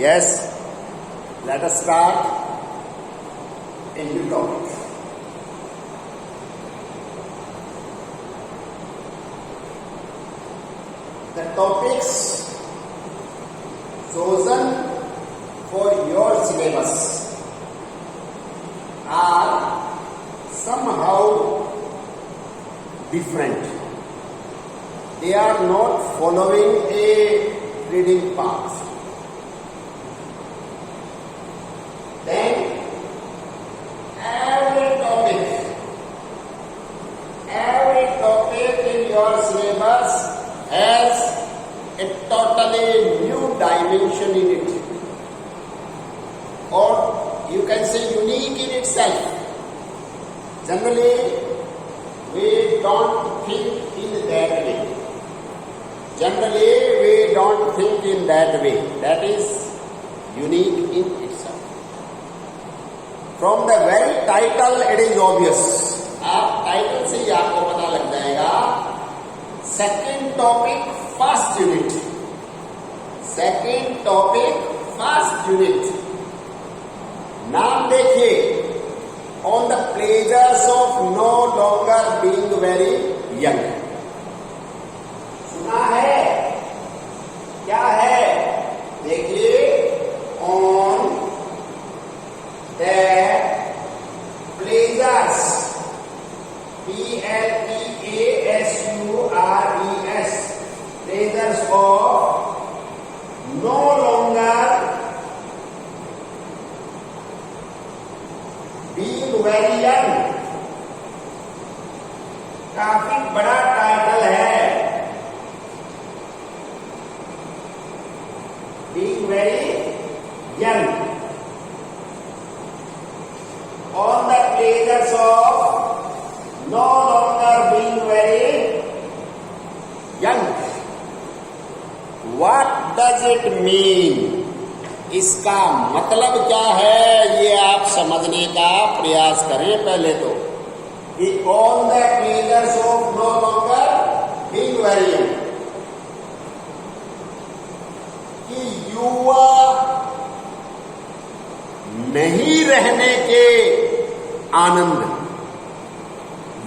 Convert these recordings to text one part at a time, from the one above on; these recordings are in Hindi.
Yes, let us start a new topic. The topics chosen for your syllabus are somehow different. They are not following a reading path. Then every topic in your syllabus has a totally new dimension in it, or you can say unique in itself. Generally, we don't think in that way. That is unique in itself. From the very title, it is obvious. आप टाइटल से ही आपको पता लग जाएगा. Second topic first unit. नाम देखिए, on the pleasures of no longer being very young. सुना है? क्या है? देखिए, on the pleasures, PLEASURES, pleasures of no longer being very young. काफी बड़ा टाइटल है. Being very young. On the pleasures of no longer being very young. What does it mean? इसका मतलब क्या है, ये आप समझने का प्रयास करें पहले तो. कि all the pleasures of no longer being very young, कि युवा नहीं रहने के आनंद.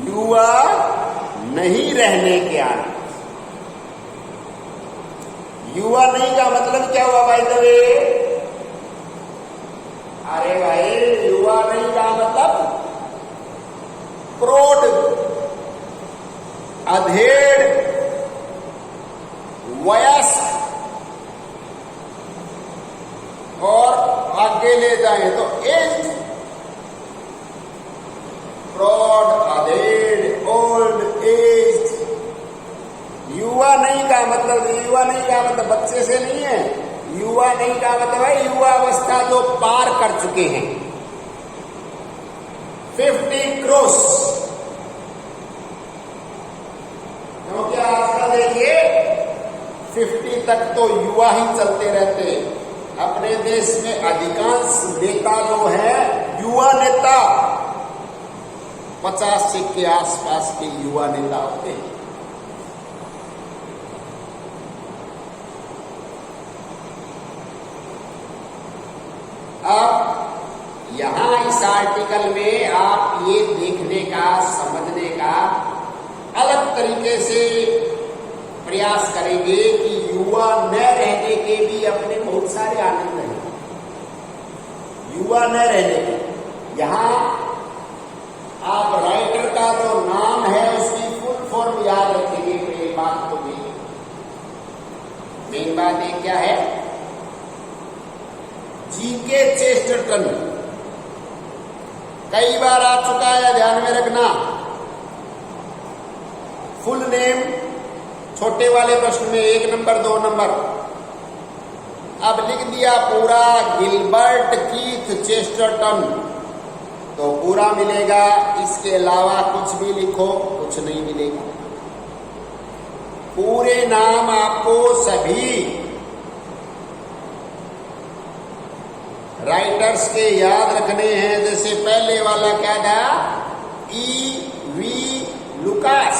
युवा नहीं रहने के आनंद. युवा नहीं का मतलब क्या हुआ भाई दबे? अरे भाई, युवा नहीं का मतलब प्रौढ़, अधेड़, वयस्क, और आगे ले जाए तो एज. प्रौढ़, अधेड़, ओल्ड एज. युवा नहीं का मतलब बच्चे से नहीं है. युवा नहीं का मतलब है युवा अवस्था जो पार कर चुके हैं. 50 क्रॉस. क्योंकि आजकल देखिए 50 तक तो युवा ही चलते रहते हैं. अपने देश में अधिकांश नेता जो है युवा नेता 50 के आसपास के युवा नेता होते हैं. अब यहां इस आर्टिकल में आप ये देखने का, समझने का अलग तरीके से प्रयास करेंगे कि युवा न रहने के भी अपने बहुत सारे आनंद हैं. युवा न रहने के, यहां आप राइटर का जो नाम है उसकी फुल फॉर्म याद रखेंगे. मेरी बात तो मेन बात ये क्या है? GK Chesterton. कई बार आ चुका है, ध्यान में रखना. फुल नेम छोटे वाले प्रश्न में 1 नंबर 2 नंबर. अब लिख दिया पूरा गिलबर्ट कीथ चेस्टरटन तो पूरा मिलेगा. इसके अलावा कुछ भी लिखो, कुछ नहीं मिलेगा. पूरे नाम आपको सभी राइटर्स के याद रखने हैं. जैसे पहले वाला क्या था? E.V. Lucas,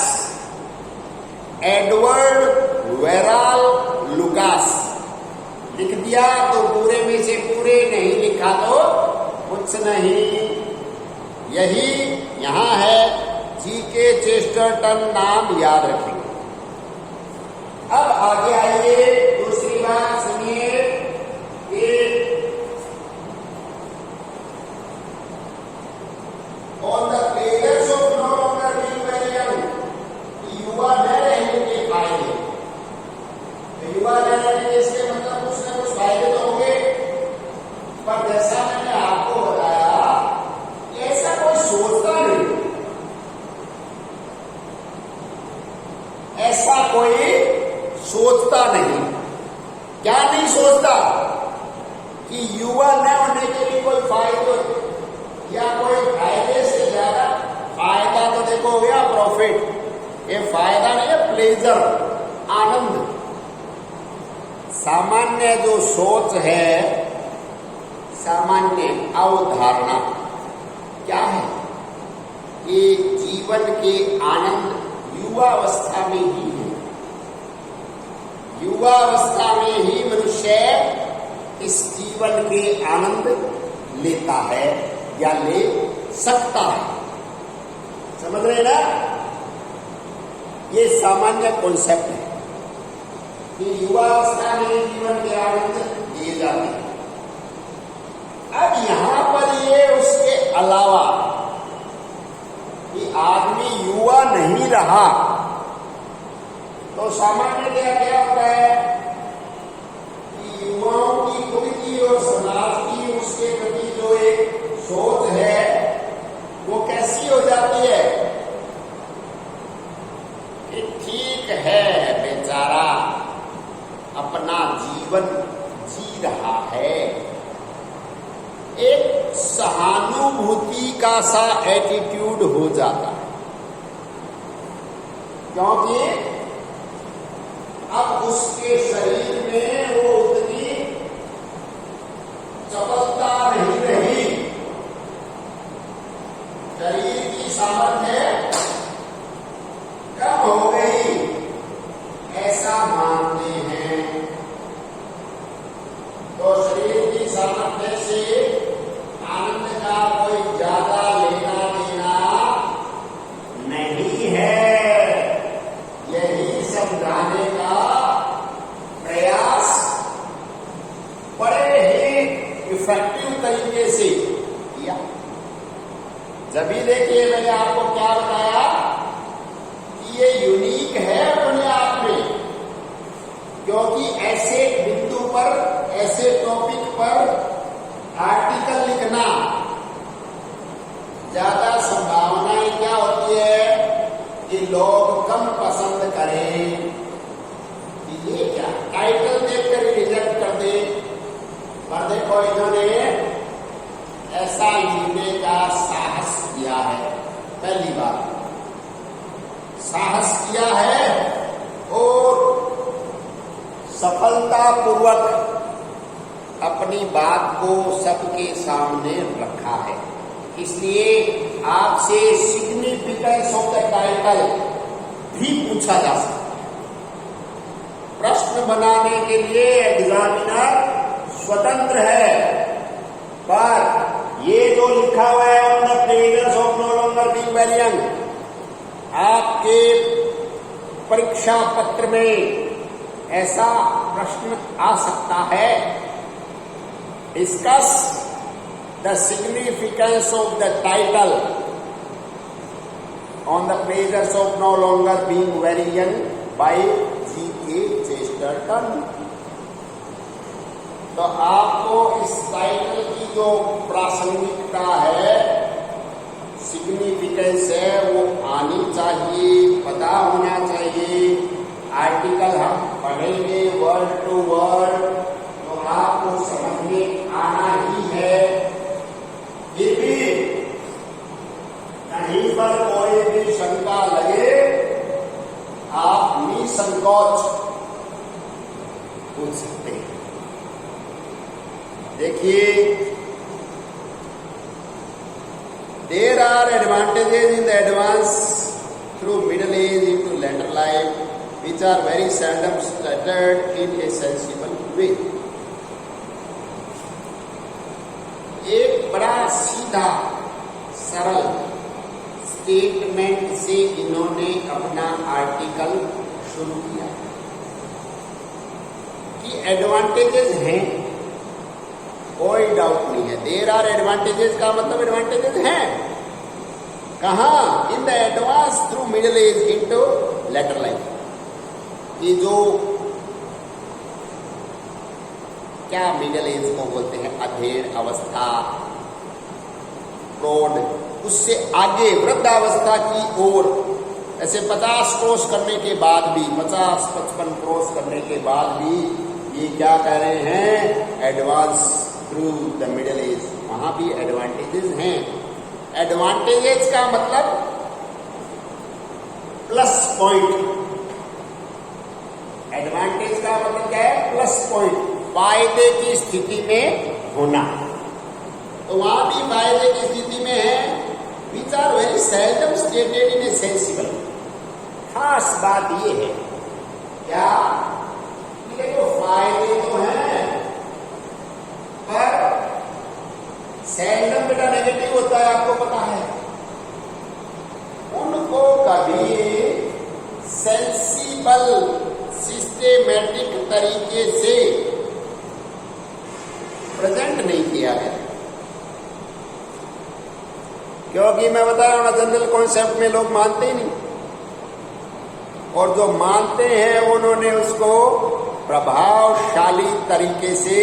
Edward Verrall Lucas. लिख दिया तो पूरे में में से पूरे नहीं लिखा तो कुछ नहीं। यही यहां है, जी.के. चेस्टरटन नाम याद रखेंगे। अब आगे आइए, दूसरी बात सुनिए कि on the pleasures of no longer being very young, युवा न रहने के फायदे। तो युवा न रहने के इसके मतलब कुछ न कुछ फायदे तो होंगे, पर जैसा मैंने आपको बताया ऐसा कोई सोचता नहीं, ऐसा कोई सोचता नहीं। क्या नहीं सोचता कि युवा न होने के लिए कोई फायदे या कोई फायदे से ज्यादा फायदा तो देखो हो गया प्रॉफिट, ये फायदा नहीं है, प्लेजर, आनंद। सामान्य जो सोच है, सामान्य अवधारणा क्या है कि जीवन के आनंद युवावस्था में ही है। युवावस्था में ही मनुष्य इस जीवन के आनंद लेता है या ले सकता है। समझ रहे ना? ये सामान्य कॉन्सेप्ट है कि युवावस्था में जीवन के आनंद लिए जाते हैं। अब यहां पर ये उसके अलावा कि आदमी युवा नहीं रहा तो सामान्य क्या होता है कि युवाओं की खुद की और समाज की उसके प्रति जो एक सोच है वो कैसी हो जाती है कि ठीक है बेचारा अपना जीवन जी रहा है। एक सहानुभूति का सा एटीट्यूड हो जाता है, क्योंकि अब उसके शरीर में वो उतनी चपलता नहीं रही, शरीर की सामर्थ्य कम हो गई, ऐसा मानते हैं। तो शरीर की सामर्थ्य से आनंद का कोई ज्यादा लेना देना नहीं है, यही समझाने का प्रयास बड़े ही इफेक्टिव तरीके से किया। जब भी देखिए मैंने आपको क्या बताया कि ये यूनिक है अपने आप में, क्योंकि ऐसे बिंदु पर, ऐसे टॉपिक पर आर्टिकल लिखना ज्यादा संभावनाएं क्या होती है कि लोग कम पसंद करें, कि ये क्या टाइटल देखकर रिजेक्ट कर दे। पर देखो इन्होंने ऐसा लिखने का साहस किया है, पहली बार साहस किया है और सफलतापूर्वक अपनी बात को सबके सामने रखा है। इसलिए आपसे सिग्निफिकेंस ऑफ द टाइटल भी पूछा जा सकता है। प्रश्न बनाने के लिए एग्जामिनर स्वतंत्र है, पर ये जो लिखा हुआ है on the pleasures of no longer being very young, आपके परीक्षा पत्र में ऐसा प्रश्न आ सकता है, discuss the significance of the title on the pleasures of no longer being very young by G.K. Chesterton। तो आपको इस टाइटल की जो प्रासंगिकता है, सिग्निफिकेंस है, वो आनी चाहिए, पता होना चाहिए। आर्टिकल हम पढ़ेंगे वर्ड टू वर्ड तो आपको समझ में आना ही है। फिर भी कहीं पर कोई भी शंका लगे, आप निसंकोच पूछ सकते हैं। देखिए, there are advantages in the advance through middle age into later life which are very seldom stuttered in a sensible way। सीधा सरल स्टेटमेंट से इन्होंने अपना आर्टिकल शुरू किया कि एडवांटेजेस हैं, कोई डाउट नहीं है। देयर आर एडवांटेजेस का मतलब एडवांटेजेस हैं। कहाँ? In the advance through middle age into later life. ये जो क्या मिडिल एज को बोलते हैं, अधेड़ अवस्था, प्रौढ़, उससे आगे वृद्धावस्था की ओर, ऐसे 50 क्रॉस करने के बाद भी, 50-55 क्रॉस करने के बाद भी ये क्या कह रहे हैं? Advance through the middle age. वहां भी एडवांटेजेस हैं। एडवांटेजेस का मतलब प्लस पॉइंट। एडवांटेज का मतलब क्या है? प्लस पॉइंट, फायदे की स्थिति में होना। तो वहां भी फायदे की स्थिति में है। Which are very seldom stated in a sensible. खास बात ये है क्या? देखो फायदे तो हैं, पर सेल्डम बेटा नेगेटिव होता है, आपको पता है। उनको कभी सेंसिबल सिस्टेमेटिक तरीके से प्रेजेंट नहीं किया गया, क्योंकि मैं बता रहा हूं जनरल कॉन्सेप्ट में लोग मानते ही नहीं, और जो मानते हैं उन्होंने उसको प्रभावशाली तरीके से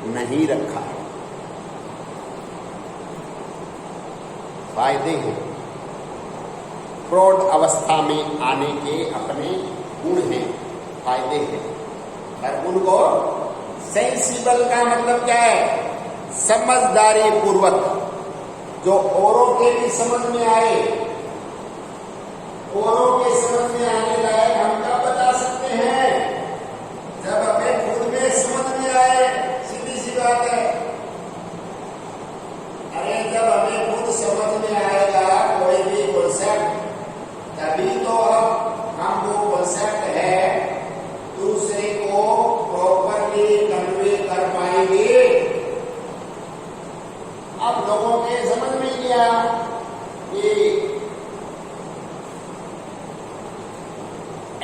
नहीं रखा है। फायदे हैं, प्रौढ़ अवस्था में आने के अपने गुण हैं, फायदे हैं, पर उनको सेंसिबल का मतलब क्या है? समझदारी पूर्वक, जो औरों के भी समझ में आए, औरों के समझ में आने लायक हम क्या बता सकते हैं? जब हमें खुद में समझ में आए। सीधी सी बात है। अरे जब हमें खुद समझ में आएगा कोई भी कॉन्सेप्ट, तभी तो हम वो कॉन्सेप्ट है दूसरे को प्रॉपरली कन्वे कर पाएंगे। अब लोगों के समझ में नहीं आया कि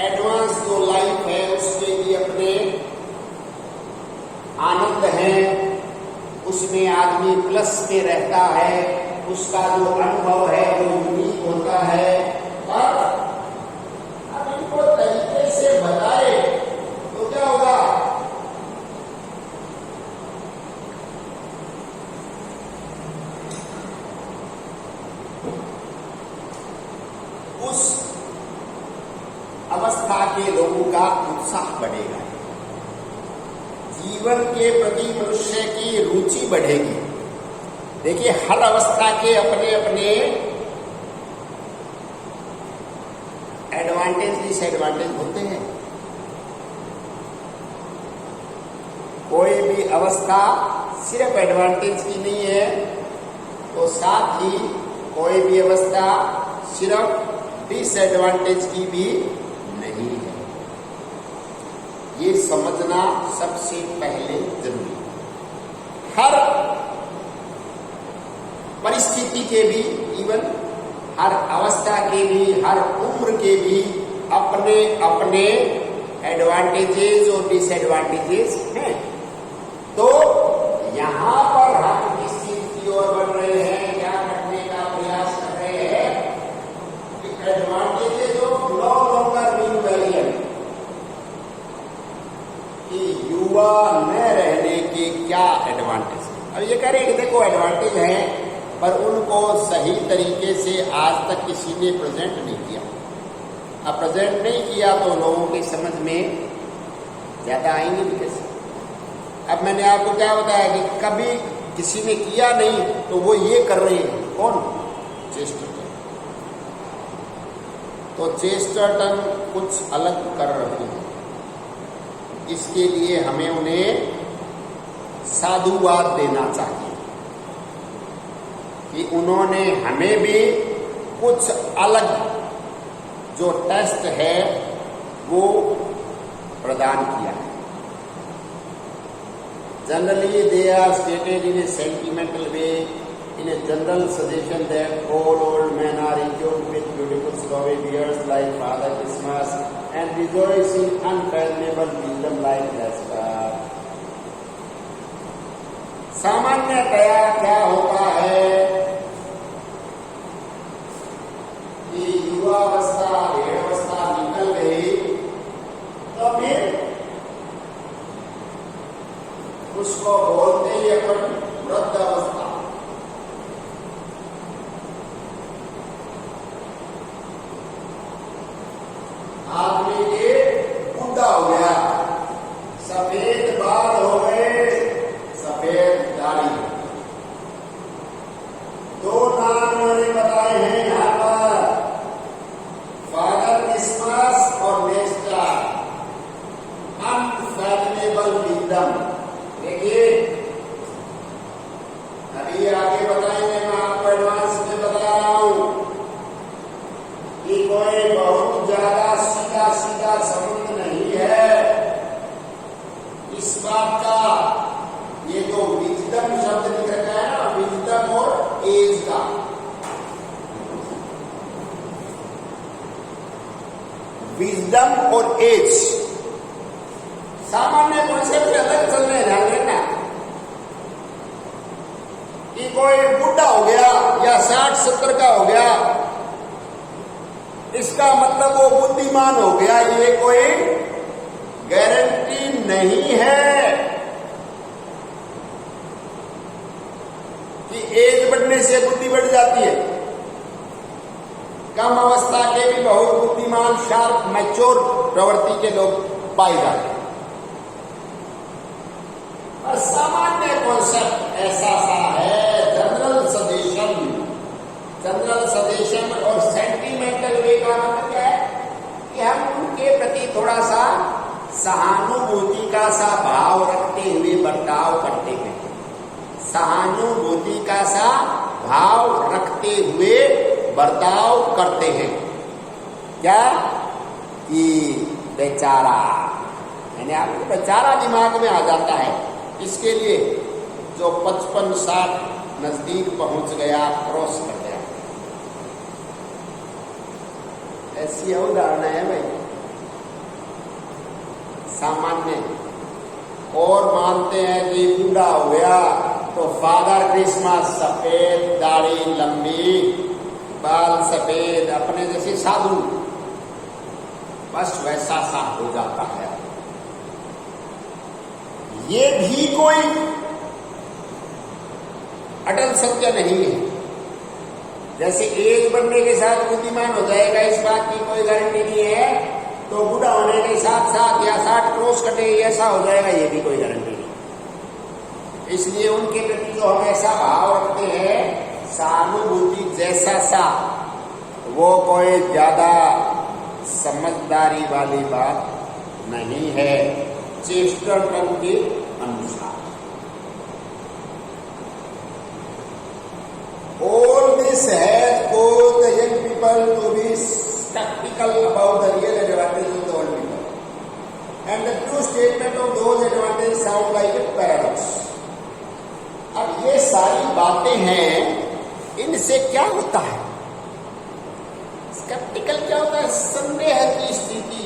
एडवांस जो लाइफ है उसके भी अपने आनंद है, उसमें आदमी प्लस में रहता है, उसका जो अनुभव है वो यूनिक होता है। पर अब इनको तरीके से बताए तो क्या होगा? उस अवस्था के लोगों का उत्साह बढ़ेगा, जीवन के प्रति मनुष्य की रुचि बढ़ेगी। देखिए हर अवस्था के अपने अपने एडवांटेज डिसएडवांटेज होते हैं। कोई भी अवस्था सिर्फ एडवांटेज की नहीं है, तो साथ ही कोई भी अवस्था सिर्फ डिसएडवांटेज की भी नहीं है। ये समझना सबसे पहले जरूरी है। हर परिस्थिति के भी, इवन हर अवस्था के भी, हर उम्र के भी अपने अपने एडवांटेजेस और डिसएडवांटेजेस हैं। तो यहां पर हम किस चीज की ओर बढ़ रहे हैं, क्या करने का प्रयास कर रहे हैं कि advantages of no longer being variable, कि युवा न रहने के क्या एडवांटेज है। अब ये कह रहे हैं कि देखो एडवांटेज है, पर उनको सही तरीके से आज तक किसी ने प्रेजेंट नहीं किया। अब प्रेजेंट नहीं किया तो लोगों की समझ में ज्यादा आएंगे भी कैसे? अब मैंने आपको क्या बताया कि कभी किसी ने किया नहीं तो वो ये कर रहे हैं। कौन? चेस्टरटन। तो चेस्टरटन कुछ अलग कर रहे हैं, इसके लिए हमें उन्हें साधुवाद देना चाहिए कि उन्होंने हमें भी कुछ अलग जो टेस्ट है वो प्रदान किया है। Generally they are stated in a sentimental way, in a general suggestion that all old men are equipped with beautiful snowy beards like Father Christmas and rejoice in unfathomable wisdom like Jasper. सामान्यतया क्या होता है कि युवावस्था भेड़ावस्था निकल गई तो फिर उसको बोलते ही अपन वृद्धावस्था। आदमी के बूढ़ा हो गया, सफेद बाल हो गए, सफेद दाढ़ी। दो नाम मैंने बताए हैं यहाँ पर, फादर क्रिसमस और नेस्टर अनफैथमेबल विजडम। देखिए अभी आगे बताएंगे, मैं आपको एडवांस में बता रहा हूं कि कोई बहुत ज्यादा सीधा सीधा संबंध नहीं है इस बात का। ये तो विजडम शब्द लिख रखा है ना, विजडम और एज का। विजडम और एज सामान्य कॉन्सेप्ट अलग चल रहे हैं, ध्यान रखना कि कोई बुढ़ा हो गया या 60-70 का हो गया, इसका मतलब वो बुद्धिमान हो गया, ये कोई गारंटी नहीं है कि एज बढ़ने से बुद्धि बढ़ जाती है। कम अवस्था के भी बहुत बुद्धिमान, शार्प, मैच्योर प्रवृत्ति के लोग पाए जाते हैं। और सामान्य कॉन्सेप्ट ऐसा सा है, जनरल सजेशन और सेंटिमेंटल वे का मतलब क्या है कि हम उनके प्रति थोड़ा सा सहानुभूति का सा भाव रखते हुए बर्ताव करते हैं। सहानुभूति का सा भाव रखते हुए बर्ताव करते हैं। क्या कि बेचारा, यानी आपको बेचारा दिमाग में आ जाता है। इसके लिए जो 55-60 नजदीक पहुंच गया, क्रॉस कर गया, ऐसी उदाहरण है भाई सामान्य। और मानते हैं कि बूढ़ा हो गया तो फादर क्रिसमस, सफेद दाढ़ी, लंबी बाल, सफेद, अपने जैसे साधु, बस वैसा सा हो जाता है। ये भी कोई अटल सत्य नहीं है। जैसे एज बढ़ने के साथ बुद्धिमान हो जाएगा, इस बात की कोई गारंटी नहीं है, तो बूढ़ा होने के साथ साथ या 60 क्रॉस कटे ऐसा हो जाएगा, ये भी कोई गारंटी नहीं। इसलिए उनके प्रति जो हम ऐसा भाव रखते हैं, सहानुभूति जैसा सा, वो कोई ज्यादा समझदारी वाली बात नहीं है चेस्टरटन के अनुसार। All this has caused the young people to be skeptical about the real advantages of the old people, and the true statement of those advantages sound like a paradox. अब ये सारी बातें हैं, इनसे क्या होता है? स्केप्टिकल क्या होता है? संदेह की स्थिति,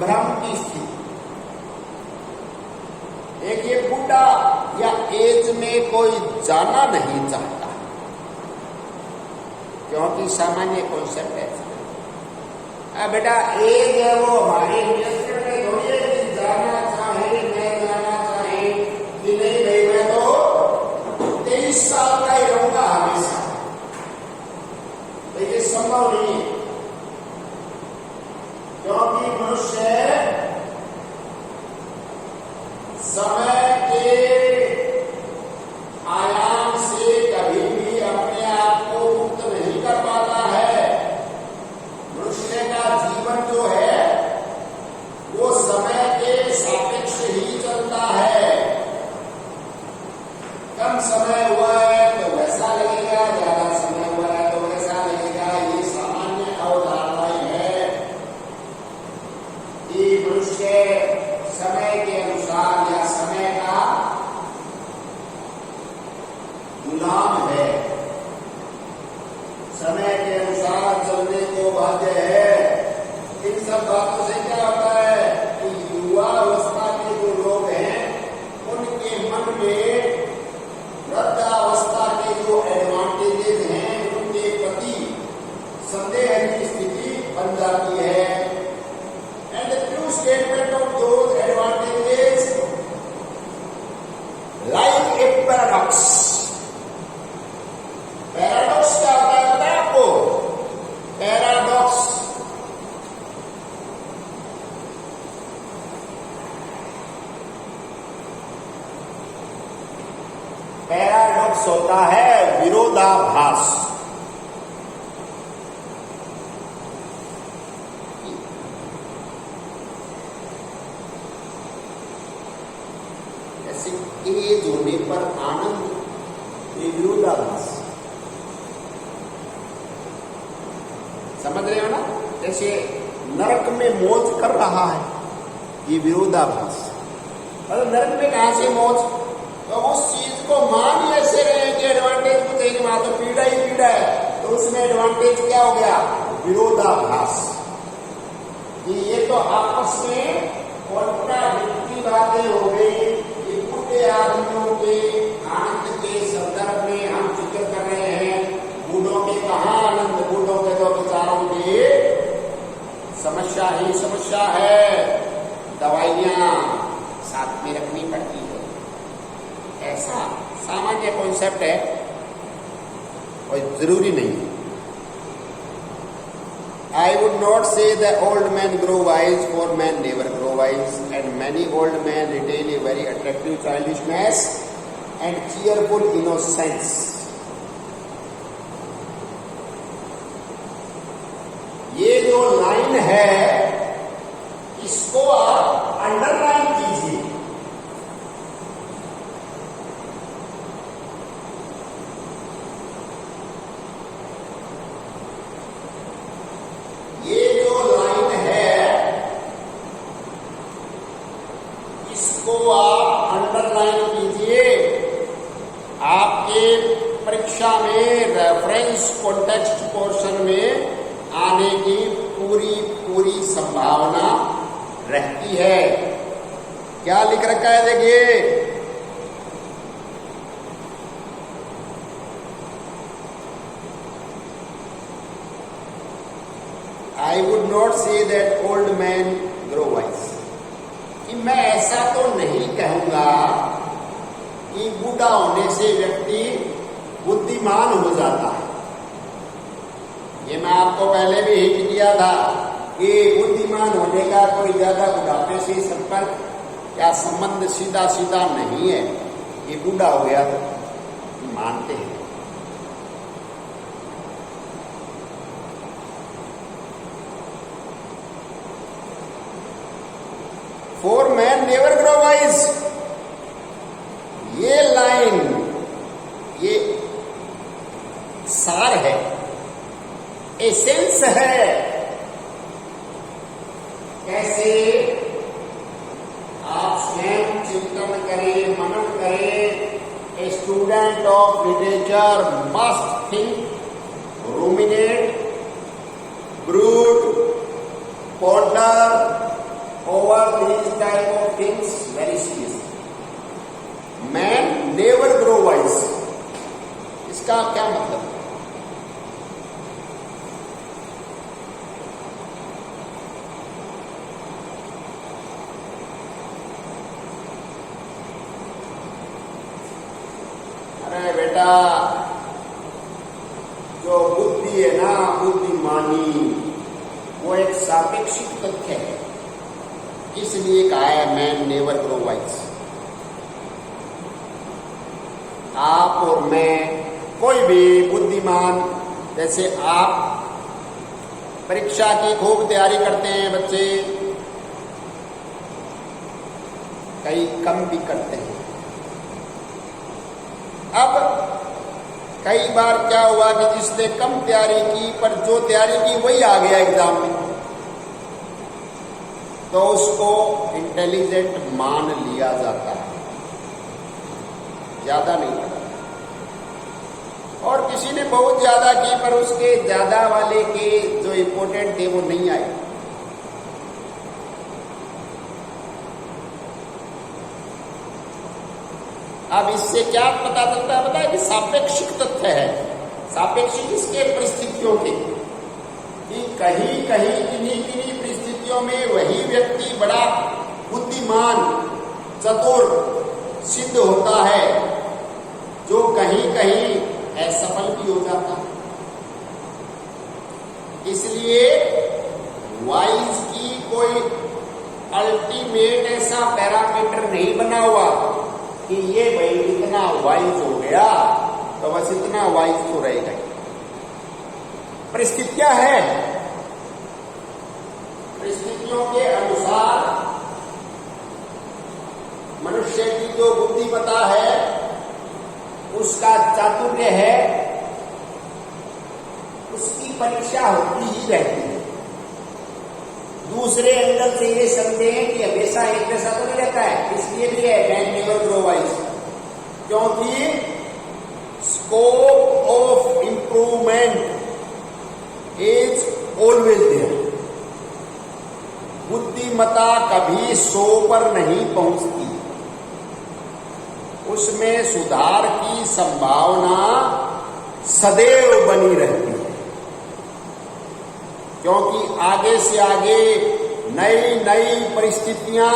भ्रम की स्थिति। एक ये बूढ़ा या एज में कोई जाना नहीं चाहता, क्योंकि सामान्य कॉन्सेप्ट है। बेटा एज है वो हमारे नियंत्रण में थोड़ी है कि जाना चाहे, मैं जाना चाहे कि नहीं भाई, मैं तो 23 साल का ही रहूंगा हमेशा, लेकिन संभव नहीं है। क्योंकि मनुष्य समय के आयाम से कभी भी अपने आप को मुक्त नहीं कर पाता है। मनुष्य का जीवन जो है वो समय के सापेक्ष ही चलता है। कम समय हुआ है तो वैसा लगेगा, ज्यादा समय हुआ है तो वैसा लगेगा। ये सामान्य अवधारणाएं है कि मनुष्य समय के अनुसार या समय का गुलाम है। पैराडॉक्स होता है विरोधाभास। ऐसे तेज होने पर आनंद, ये विरोधाभास। समझ रहे हो ना? जैसे नरक में मौज कर रहा है, ये विरोधाभास। मतलब नरक में कहां से मौज? तो उस चीज को मान ही ऐसे रहे कि एडवांटेज को देने में, तो पीड़ा ही पीड़ा है, तो उसमें एडवांटेज क्या हो गया? विरोधाभास। कि ये तो आपस में कॉन्ट्राडिक्टरी बातें हो गई। ये बूढ़े आदमियों के आनंद के संदर्भ में हम जिक्र कर रहे हैं। बूढ़ों के कहाँ आनंद? बूढ़ों के तो विचारों की समस्या ही समस्या है, दवाइयां साथ में रखनी पड़ती है। ऐसा सामान्य कॉन्सेप्ट है, कोई जरूरी नहीं। I would not say the old men grow wise, for men never grow wise, and many old men retain a very attractive childishness and cheerful innocence. ये जो लाइन है, इसको आप अंडरलाइन कीजिए। ये जो लाइन है, इसको आप अंडरलाइन कीजिए। आपके परीक्षा में रेफरेंस कॉन्टेक्स्ट पोर्शन में आने की पूरी संभावना रहती है। क्या लिख रखा है देखिए, I would not say that old men grow wise. कि मैं ऐसा तो नहीं कहूंगा कि बूढ़ा होने से व्यक्ति बुद्धिमान हो जाता है। ये मैं आपको पहले भी हिंट किया था कि बुद्धिमान होने का कोई ज्यादा बुढ़ापे से संपर्क या संबंध सीधा सीधा नहीं है। ये बूढ़ा हो गया तो मानते हैं। For men never grow wise, ये लाइन, ये सार है, एसेंस है। कैसे? आप स्वयं चिंतन करें, मनन करें। A student of literature must think, ruminate, brood, ponder over these type of things very seriously. Man never grow wise. इसका क्या मतलब? अरे बेटा, जो बुद्धि है ना, बुद्धिमानी, वो एक सापेक्षिक तथ्य है। इसलिए कहा है मैन नेवर ग्रो वाइज। आप और मैं, कोई भी बुद्धिमान, जैसे आप परीक्षा की खूब तैयारी करते हैं बच्चे, कई कम भी करते हैं। अब कई बार क्या हुआ कि जिसने कम तैयारी की पर जो तैयारी की वही आ गया एग्जाम में, तो उसको इंटेलिजेंट मान लिया जाता है, ज्यादा नहीं करता। और किसी ने बहुत ज्यादा की पर उसके ज्यादा वाले के जो इंपॉर्टेंट थे वो नहीं आए। अब इससे क्या पता चलता है? पता है कि सापेक्षिक तथ्य है। सापेक्षिक इसके परिस्थितियों के, कि कहीं कहीं किन्हीं किन्हीं परिस्थितियों में वही व्यक्ति बड़ा बुद्धिमान, चतुर सिद्ध होता है, जो कहीं कहीं असफल भी हो जाता है। इसलिए वाइज की कोई अल्टीमेट ऐसा पैरामीटर नहीं बना हुआ कि ये भाई इतना वाइज हो गया तो बस इतना वाइज तो रहेगा ही। परिस्थितियां है, परिस्थितियों के अनुसार मनुष्य की जो बुद्धिमत्ता है, उसका चातुर्य है, उसकी परीक्षा होती ही रहती है। दूसरे एंगल से ये समझें कि हमेशा एक जैसा तो नहीं रहता है, इसलिए भी है मैन नेवर ग्रो वाइज, क्योंकि scope of improvement is always there. बुद्धिमत्ता कभी 100 पर नहीं पहुंचती, उसमें सुधार की संभावना सदैव बनी रहती है, क्योंकि आगे से आगे नई नई परिस्थितियां,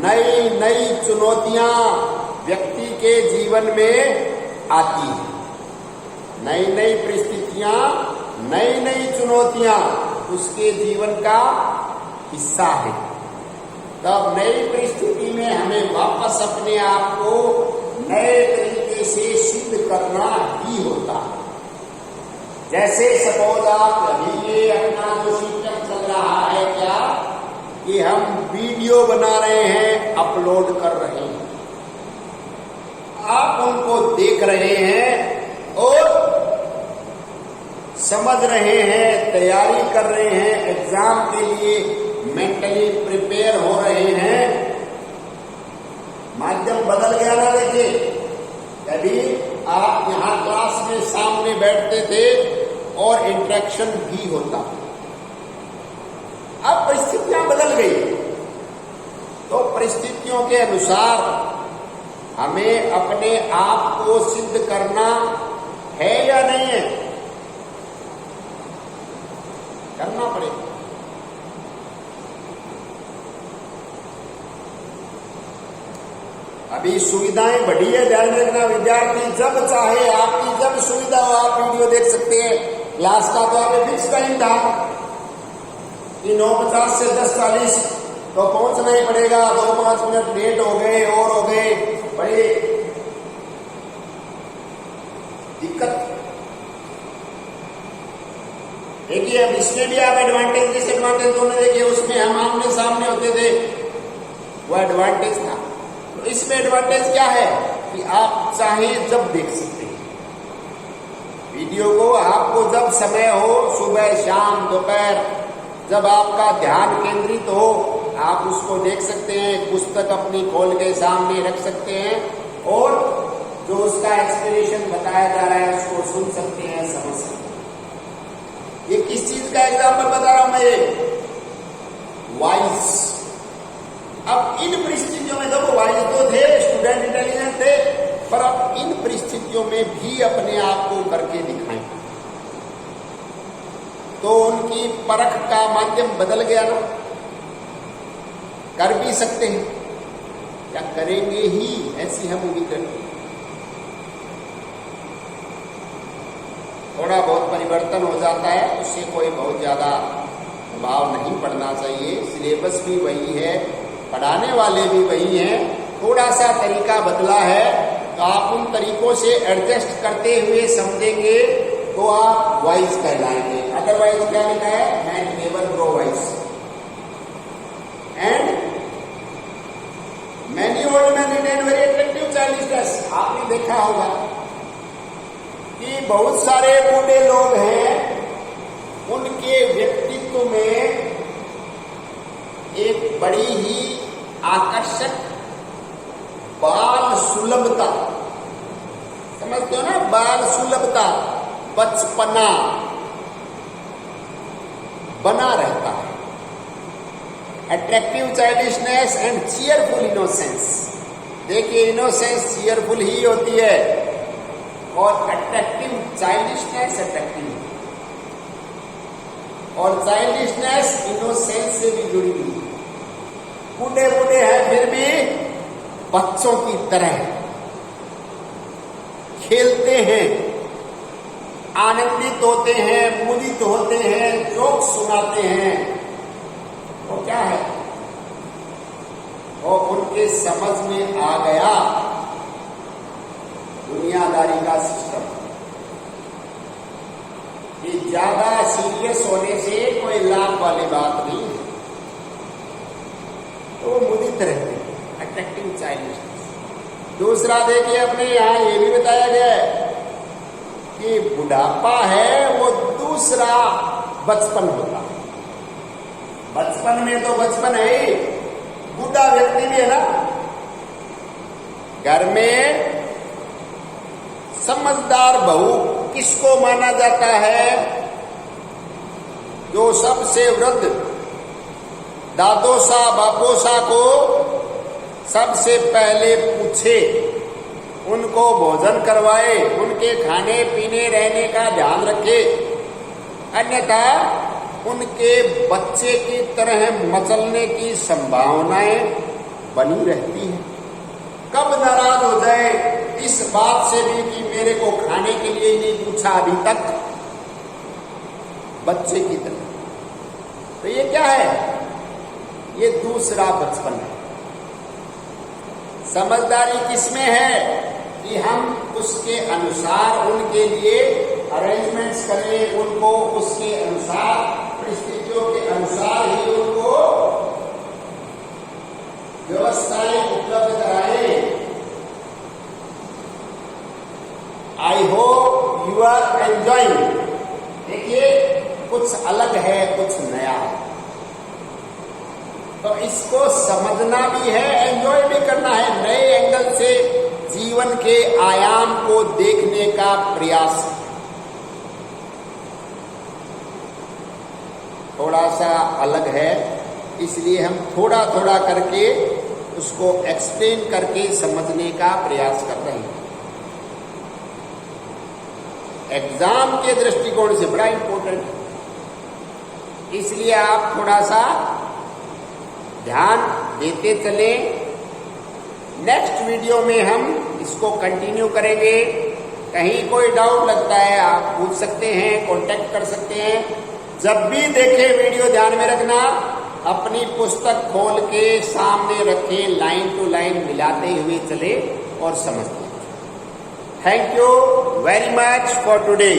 नई नई चुनौतियां व्यक्ति के जीवन में आती हैं। नई नई परिस्थितियां, नई नई चुनौतियां उसके जीवन का हिस्सा है। तब नई परिस्थिति में हमें वापस अपने आप को नए तरीके से सिद्ध करना ही होता है। जैसे सपोज आप अभी ये अपना जो सिस्टम चल रहा है क्या, कि हम वीडियो बना रहे हैं, अपलोड कर रहे हैं, आप उनको देख रहे हैं और समझ रहे हैं, तैयारी कर रहे हैं, एग्जाम के लिए मेंटली प्रिपेयर हो रहे हैं। माध्यम बदल गया ना। देखिए, कभी आप यहां क्लास में सामने बैठते थे और इंटरेक्शन भी होता, अब परिस्थितियां बदल गई। तो परिस्थितियों के अनुसार हमें अपने आप को सिद्ध करना है या नहीं है, करना पड़ेगा। अभी सुविधाएं बढ़ी है, ध्यान रखना विद्यार्थी, जब चाहे आपकी जब सुविधा हो आप वीडियो देख सकते हैं। क्लास का तो आगे फिक्स टाइम था कि 9:50 से 10:40 तो पहुंचना ही पड़ेगा। 2-5 मिनट लेट हो गए और हो गए, बड़ी दिक्कत। देखिए, अब इसमें भी आप एडवांटेज डिसएडवांटेज दोनों देखिए। उसमें हम आमने सामने होते थे, वो एडवांटेज था। तो इसमें एडवांटेज क्या है कि आप चाहे जब देख सकते हैं वीडियो को, आपको जब समय हो, सुबह, शाम, दोपहर, जब आपका ध्यान केंद्रित हो, आप उसको देख सकते हैं। पुस्तक अपनी खोल के सामने रख सकते हैं और जो उसका एक्सप्लेनेशन बताया जा रहा है उसको सुन सकते हैं, समझ सकते हैं। ये किस चीज का एग्जाम्पल बता रहा हूं मैं, ये वाइज। अब इन परिस्थितियों में देखो, वाइज तो थे, स्टूडेंट इंटेलिजेंट थे, पर अब इन परिस्थितियों में भी अपने आप को करके दिखाएं तो उनकी परख का माध्यम बदल गया ना। कर भी सकते हैं या करेंगे ही, ऐसी हम उम्मीद करते हैं। थोड़ा बहुत परिवर्तन हो जाता है, उससे कोई बहुत ज्यादा प्रभाव नहीं पड़ना चाहिए। सिलेबस भी वही है, पढ़ाने वाले भी वही हैं, थोड़ा सा तरीका बदला है तो आप उन तरीकों से एडजस्ट करते हुए समझेंगे तो आप वाइज कहलाएंगे। अदरवाइज क्या लिखा है, man never grow wise. And many old man retain very attractive childishness. आपने देखा होगा कि बहुत सारे बूढ़े लोग हैं, उनके व्यक्तित्व में एक बड़ी ही आकर्षक बाल सुलभता, समझते हो ना, बाल सुलभता, बचपना बना रहता है। Attractive childishness and cheerful innocence. देखिए, इनोसेंस चीयरफुल ही होती है और अट्रैक्टिव चाइल्डिशनेस अट्रैक्टिव, और चाइल्डिशनेस इनोसेंस से भी जुड़ी हुई है। बूढ़े बूढ़े हैं फिर भी बच्चों की तरह खेलते हैं, आनंदित होते हैं, मुदित होते हैं, जोक सुनाते हैं। वो क्या है, वो उनके समझ में आ गया दुनिया समझदारी का सिस्टम। कि ज्यादा सीरियस होने से कोई लाभ वाली बात नहीं है, तो मुदित रहते हैं, अट्रैक्टिव चाइल्डिशनेस। दूसरा देखिए, अपने यहाँ ये भी बताया गया है कि बुढ़ापा है वो दूसरा बचपन होता है। बचपन में तो बचपन है ही, बूढ़ा व्यक्ति भी है ना। घर में समझदार बहू किसको माना जाता है? जो सबसे वृद्ध दादोसा बापोसा को सबसे पहले पूछे, उनको भोजन करवाए, उनके खाने पीने रहने का ध्यान रखे, अन्यथा उनके बच्चे की तरह मचलने की संभावनाएं बनी रहती हैं। कब नाराज हो जाए इस बात से भी कि मेरे को खाने के लिए ही नहीं पूछा अभी तक, बच्चे की तरह। तो ये क्या है? ये दूसरा बचपन है। समझदारी किसमें है? कि हम उसके अनुसार उनके लिए अरेंजमेंट्स करें, उनको उसके अनुसार, परिस्थितियों के अनुसार ही उनको व्यवस्थाएं उपलब्ध कराएं। I hope you are enjoying. देखिए, कुछ अलग है, कुछ नया है, तो इसको समझना भी है, एंजॉय भी करना है, नए एंगल से जीवन के आयाम को देखने का प्रयास। थोड़ा सा अलग है, इसलिए हम थोड़ा थोड़ा करके उसको एक्सप्लेन करके समझने का प्रयास कर रहे हैं। एग्जाम के दृष्टिकोण से बड़ा इंपॉर्टेंट है, इसलिए आप थोड़ा सा ध्यान देते चले। नेक्स्ट वीडियो में हम इसको कंटिन्यू करेंगे। कहीं कोई डाउट लगता है आप पूछ सकते हैं, कांटेक्ट कर सकते हैं। जब भी देखें वीडियो ध्यान में रखना, अपनी पुस्तक खोल के सामने रखें, लाइन टू लाइन मिलाते हुए चले और समझते। Thank you very much for today.